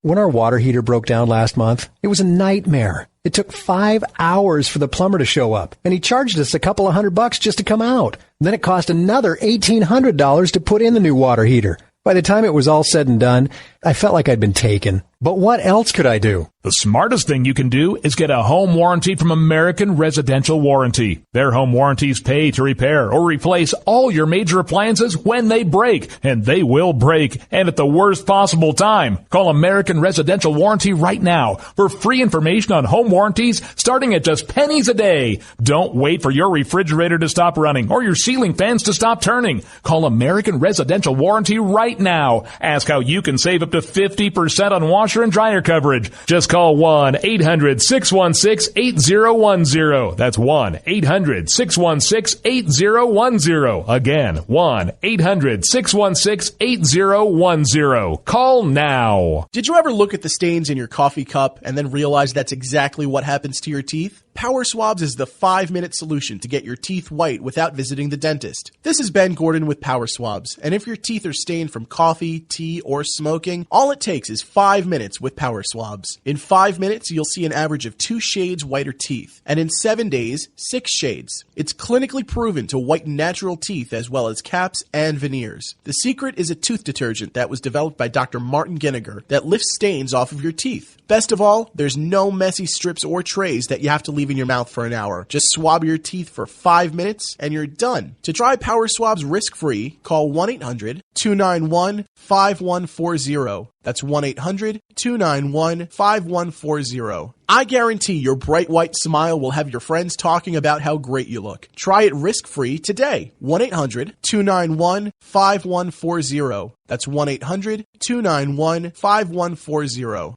When our water heater broke down last month, it was a nightmare. It took 5 hours for the plumber to show up, and he charged us a couple of $100 just to come out. And then it cost another $1,800 to put in the new water heater. By the time it was all said and done, I felt like I'd been taken. But what else could I do? The smartest thing you can do is get a home warranty from American Residential Warranty. Their home warranties pay to repair or replace all your major appliances when they break, and they will break, and at the worst possible time. Call American Residential Warranty right now for free information on home warranties starting at just pennies a day. Don't wait for your refrigerator to stop running or your ceiling fans to stop turning. Call American Residential Warranty right now. Ask how you can save up to 50% on washer and dryer coverage. Just call 1-800-616-8010. That's 1-800-616-8010. Again, 1-800-616-8010. Call now. Did you ever look at the stains in your coffee cup and then realize that's exactly what happens to your teeth? Power Swabs is the 5-minute solution to get your teeth white without visiting the dentist. This is Ben Gordon with Power Swabs, and if your teeth are stained from coffee, tea, or smoking, all it takes is 5 minutes with Power Swabs. In 5 minutes, you'll see an average of 2 shades whiter teeth, and in 7 days, 6 shades. It's clinically proven to whiten natural teeth as well as caps and veneers. The secret is a tooth detergent that was developed by Dr. Martin Ginniger that lifts stains off of your teeth. Best of all, there's no messy strips or trays that you have to leave in your mouth for an hour. Just swab your teeth for 5 minutes and you're done. To try Power Swabs risk-free, call 1-800-291-5140. That's 1-800-291-5140. I guarantee your bright white smile will have your friends talking about how great you look. Try it risk-free today. 1-800-291-5140. That's 1-800-291-5140.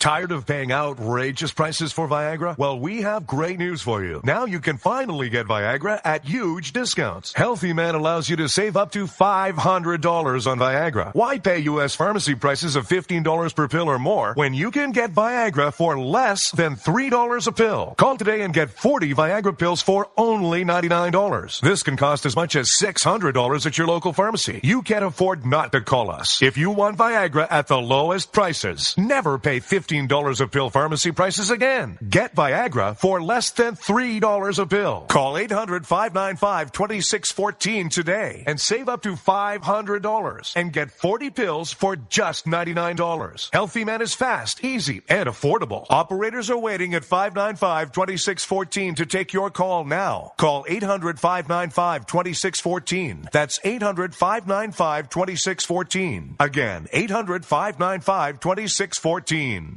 Tired of paying outrageous prices for Viagra? Well, we have great news for you. Now you can finally get Viagra at huge discounts. Healthy Man allows you to save up to $500 on Viagra. Why pay U.S. pharmacy prices of $15 per pill or more when you can get Viagra for less than $3 a pill? Call today and get 40 Viagra pills for only $99. This can cost as much as $600 at your local pharmacy. You can't afford not to call us. If you want Viagra at the lowest prices, never pay $15 a pill pharmacy prices again. Get Viagra for less than $3 a pill. Call 800-595-2614 today and save up to $500 and get 40 pills for just $99. Healthy Man is fast, easy, and affordable. Operators are waiting at 595-2614 to take your call now. Call 800-595-2614. That's 800-595-2614. Again, 800-595-2614.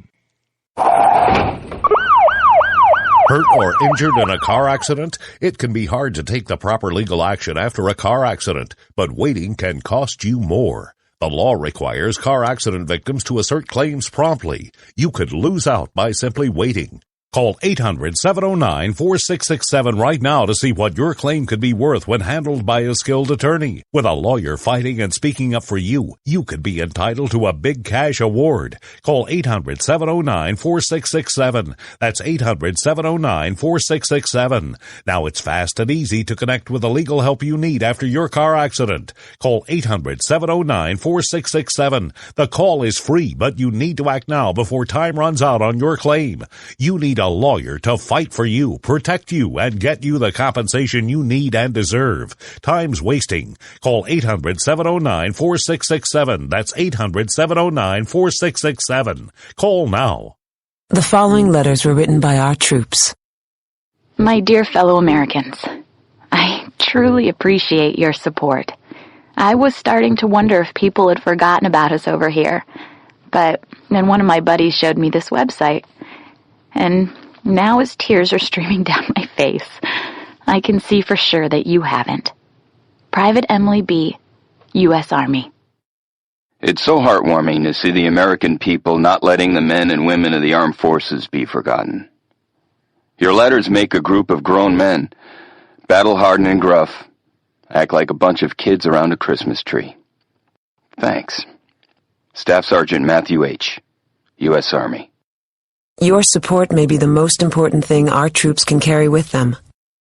Hurt or injured in a car accident? It can be hard to take the proper legal action after a car accident, but waiting can cost you more. The law requires car accident victims to assert claims promptly. You could lose out by simply waiting. Call 800-709-4667 right now to see what your claim could be worth when handled by a skilled attorney. With a lawyer fighting and speaking up for you, you could be entitled to a big cash award. Call 800-709-4667. That's 800-709-4667. Now it's fast and easy to connect with the legal help you need after your car accident. Call 800-709-4667. The call is free, but you need to act now before time runs out on your claim. You need a lawyer to fight for you, protect you, and get you the compensation you need and deserve. Time's wasting. Call 800-709-4667. That's 800-709-4667. Call now. The following letters were written by our troops. My dear fellow Americans, I truly appreciate your support. I was starting to wonder if people had forgotten about us over here, but then one of my buddies showed me this website. And now as tears are streaming down my face, I can see for sure that you haven't. Private Emily B., U.S. Army. It's so heartwarming to see the American people not letting the men and women of the armed forces be forgotten. Your letters make a group of grown men, battle-hardened and gruff, act like a bunch of kids around a Christmas tree. Thanks. Staff Sergeant Matthew H., U.S. Army. Your support may be the most important thing our troops can carry with them.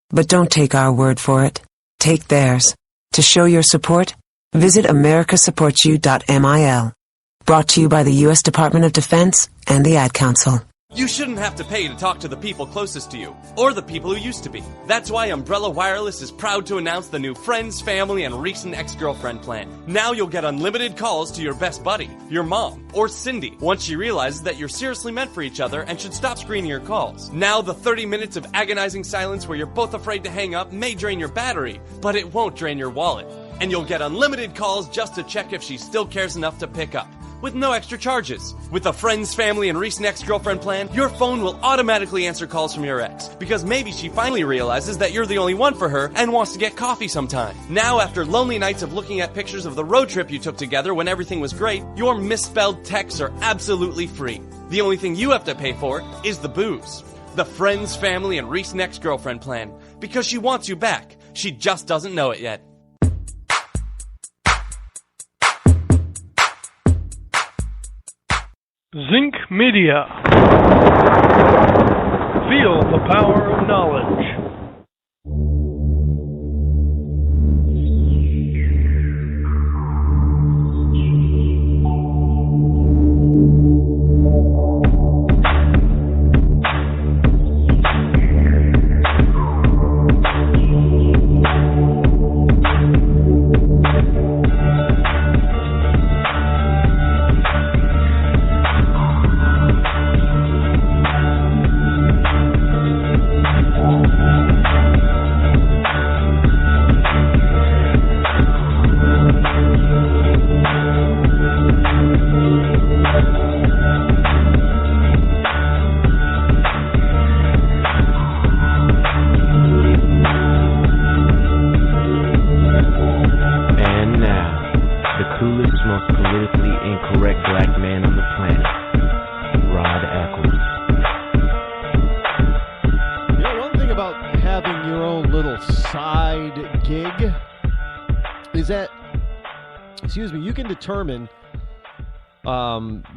But don't take our word for it. Take theirs. To show your support, visit americasupportsyou.mil. Brought to you by the U.S. Department of Defense and the Ad Council. You shouldn't have to pay to talk to the people closest to you, or the people who used to be. That's why Umbrella Wireless is proud to announce the new Friends, Family, and Recent Ex-Girlfriend plan. Now you'll get unlimited calls to your best buddy, your mom, or Cindy, once she realizes that you're seriously meant for each other and should stop screening your calls. Now the 30 minutes of agonizing silence where you're both afraid to hang up may drain your battery, but it won't drain your wallet. And you'll get unlimited calls just to check if she still cares enough to pick up, with no extra charges. With the Friends, Family, and Recent Ex-Girlfriend plan, your phone will automatically answer calls from your ex, because maybe she finally realizes that you're the only one for her and wants to get coffee sometime. Now, after lonely nights of looking at pictures of the road trip you took together when everything was great, your misspelled texts are absolutely free. The only thing you have to pay for is the booze. The Friends, Family, and Recent Ex-Girlfriend plan, because she wants you back. She just doesn't know it yet. Zinc Media. Feel the power of knowledge.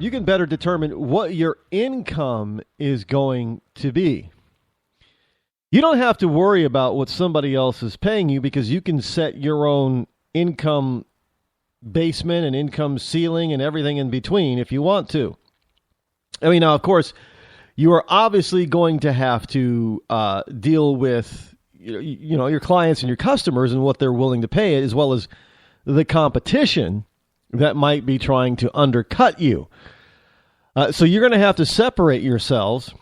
You can better determine what your income is going to be. You don't have to worry about what somebody else is paying you because you can set your own income basement and income ceiling and everything in between if you want to. I mean, now, of course, you are obviously going to have to deal with your clients and your customers and what they're willing to pay, as well as the competition that might be trying to undercut you. So you're going to have to separate yourselves.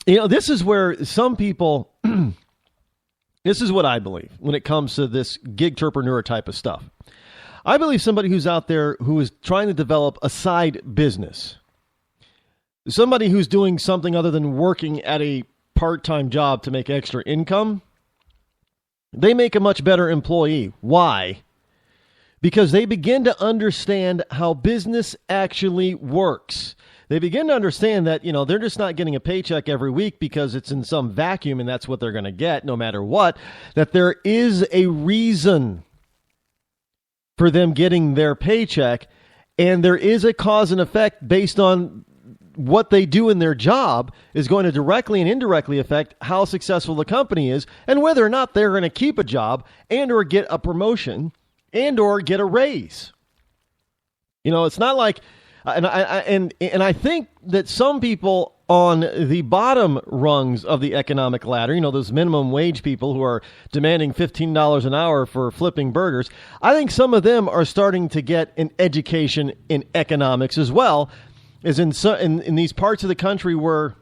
This is where some people, this is what I believe when it comes to this gig-terpreneur type of stuff. I believe somebody who's out there who is trying to develop a side business, somebody who's doing something other than working at a part-time job to make extra income, they make a much better employee. Why? Because they begin to understand how business actually works. They begin to understand that, they're just not getting a paycheck every week because it's in some vacuum and that's what they're going to get no matter what, that there is a reason for them getting their paycheck, and there is a cause and effect based on what they do in their job is going to directly and indirectly affect how successful the company is and whether or not they're going to keep a job and or get a promotion and or get a raise. It's not like, and I think that some people on the bottom rungs of the economic ladder, those minimum wage people who are demanding $15 an hour for flipping burgers, I think some of them are starting to get an education in economics as well, as in these parts of the country where,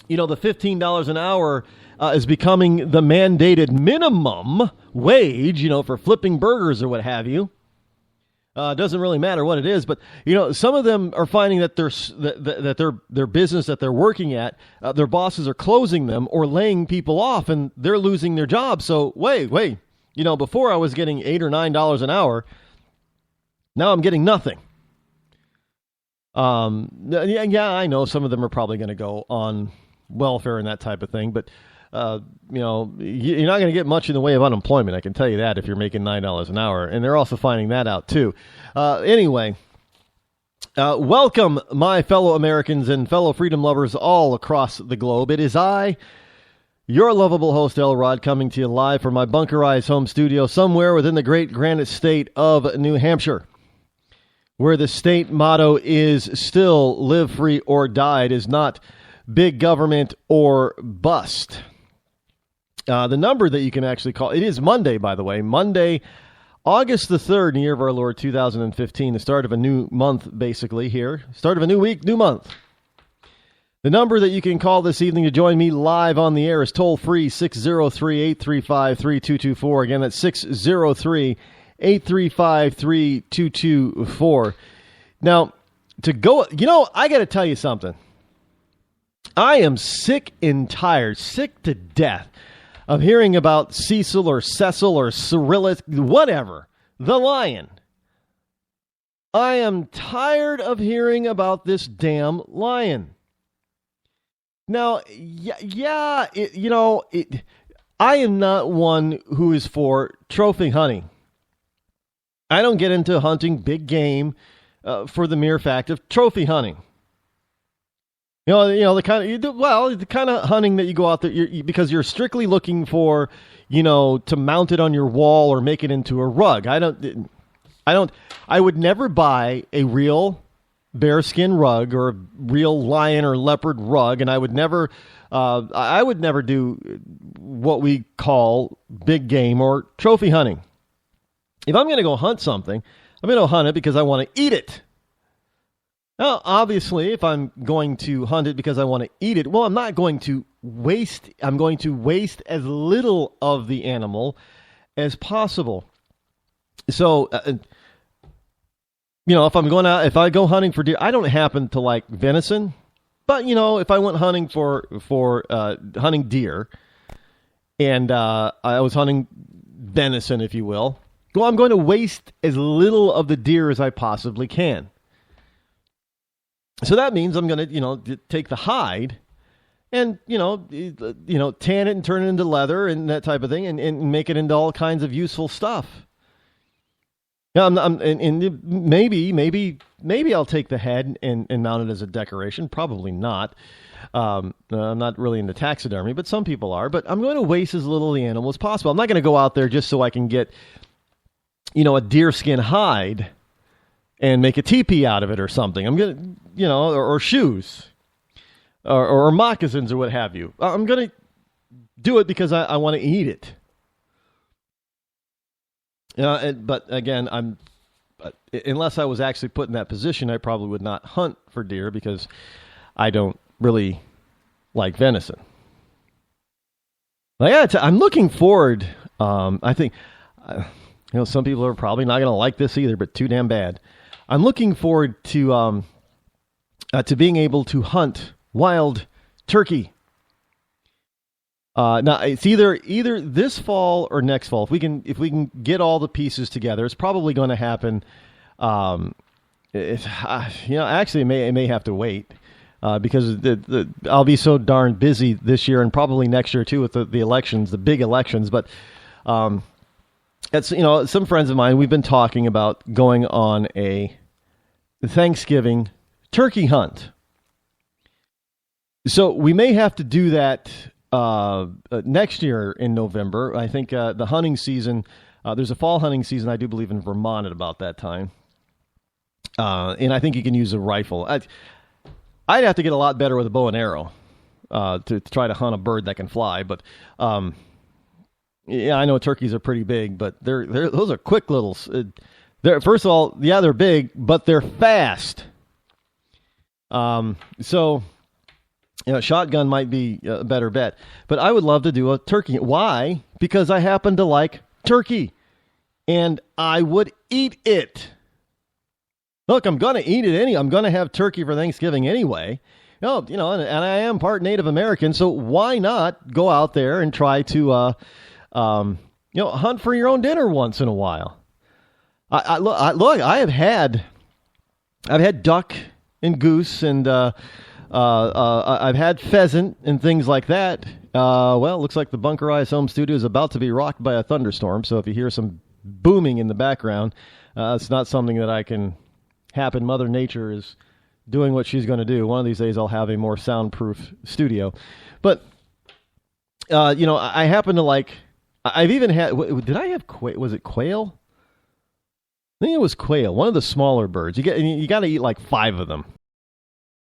the $15 an hour is becoming the mandated minimum wage, for flipping burgers or what have you. It doesn't really matter what it is, but some of them are finding that their business that they're working at, their bosses are closing them or laying people off, and they're losing their jobs. So wait, before I was getting $8 or $9 an hour, now I'm getting nothing. Yeah, I know some of them are probably going to go on welfare and that type of thing, but you're not going to get much in the way of unemployment. I can tell you that if you're making $9 an hour, and they're also finding that out too. Anyway, welcome, my fellow Americans and fellow freedom lovers all across the globe. It is I, your lovable host, Rod, coming to you live from my bunkerized home studio somewhere within the great Granite State of New Hampshire. where the state motto is still live free or die. It is not big government or bust. The number that you can actually call, it is Monday, by the way, Monday, August the 3rd, in the year of our Lord 2015, the start of a new month, basically, here. Start of a new week, new month. The number that you can call this evening to join me live on the air is toll-free 603-835-3224. Again, that's 603-835-3224. Now, to go, I got to tell you something. I am sick to death of hearing about Cecil or Cecil or Cyrillus, whatever, the lion. I am tired of hearing about this damn lion. Now, I am not one who is for trophy hunting. I don't get into hunting big game for the mere fact of trophy hunting. The kind of hunting that you go out there because you're strictly looking for, to mount it on your wall or make it into a rug. I would never buy a real bearskin rug or a real lion or leopard rug, and I would never do what we call big game or trophy hunting. If I'm going to go hunt something, I'm going to hunt it because I want to eat it. Now, obviously, if I'm going to hunt it because I want to eat it, well, I'm not going to waste. I'm going to waste as little of the animal as possible. So, if I go hunting for deer, I don't happen to like venison, but if I went hunting for hunting deer, and I was hunting venison, if you will, well, I'm going to waste as little of the deer as I possibly can. So that means I'm going to, take the hide and, tan it and turn it into leather and that type of thing and make it into all kinds of useful stuff. Now, maybe I'll take the head and mount it as a decoration. Probably not. I'm not really into taxidermy, but some people are. But I'm going to waste as little of the animal as possible. I'm not going to go out there just so I can get, a deerskin hide and make a teepee out of it or something. I'm going to, or shoes or moccasins or what have you. I'm going to do it because I want to eat it. But again, unless I was actually put in that position, I probably would not hunt for deer because I don't really like venison. I'm looking forward. I think, some people are probably not going to like this either, but too damn bad. I'm looking forward to being able to hunt wild turkey. Now it's either this fall or next fall. If we can get all the pieces together, it's probably going to happen. Actually, it may have to wait because I'll be so darn busy this year and probably next year too with the elections, the big elections. But some friends of mine, we've been talking about going on a Thanksgiving turkey hunt. So we may have to do that next year in November. I think the hunting season, there's a fall hunting season, I do believe, in Vermont at about that time. And I think you can use a rifle. I'd have to get a lot better with a bow and arrow to try to hunt a bird that can fly. But yeah, I know turkeys are pretty big, but those are quick little. First of all, yeah, they're big, but they're fast. So. Shotgun might be a better bet. But I would love to do a turkey. Why? Because I happen to like turkey. And I would eat it. Look, I'm going to eat it I'm going to have turkey for Thanksgiving anyway. And I am part Native American, so why not go out there and try to, hunt for your own dinner once in a while? I've had duck and goose and I've had pheasant and things like that. Well, it looks like the Bunker Eyes Home Studio is about to be rocked by a thunderstorm. So if you hear some booming in the background, it's not something that I can happen. Mother Nature is doing what she's going to do. One of these days I'll have a more soundproof studio. But, I happen to like, I've even had, did I have quail? Was it quail? I think it was quail, one of the smaller birds. You got to eat like 5 of them.